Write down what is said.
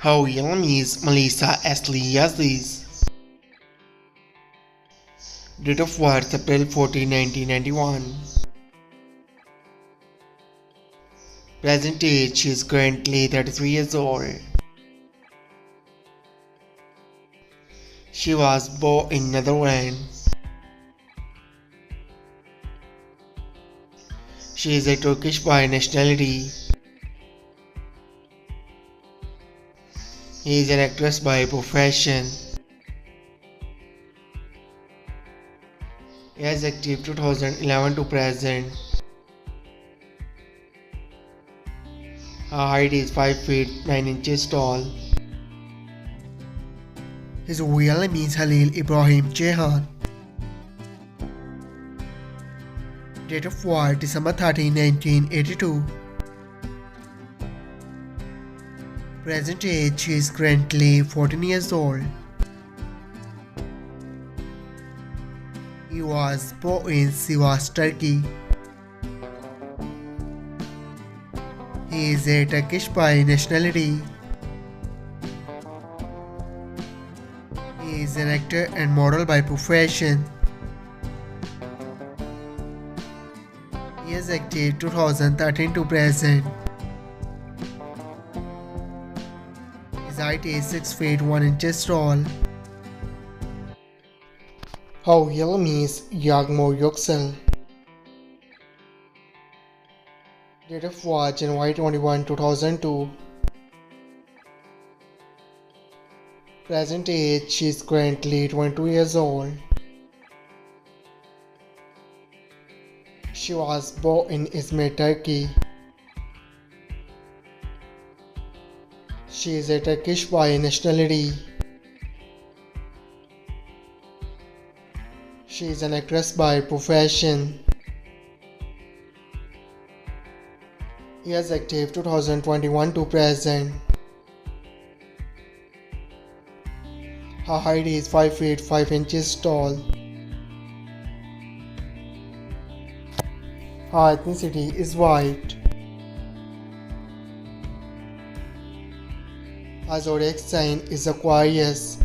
Her real name is Melisa Asli Yazici. Date of birth April 14, 1991. Present age she is currently 33 years old. She was born in Netherlands. She is a Turkish by nationality. He is an actress by profession. He is active 2011 to present. Her height is 5 feet 9 inches tall. His real name is Halil Ibrahim Ceyhan. Date of birth December 13, 1982. Present age she is currently 14 years old. He was born in Sivas, Turkey. He is a Turkish by nationality. He is an actor and model by profession. He is active 2013 to present. His height is 6 feet 1 inches tall. Her real name is Yagmur Yuksel. Date of birth January 21, 2002. Present age she is currently 22 years old. She was born in Izmir, Turkey. She is a Turkish by nationality. She is an actress by profession. He is active 2021 to present. Her height is 5 feet 5 inches tall. Her ethnicity is white. Her zodiac sign is Aquarius.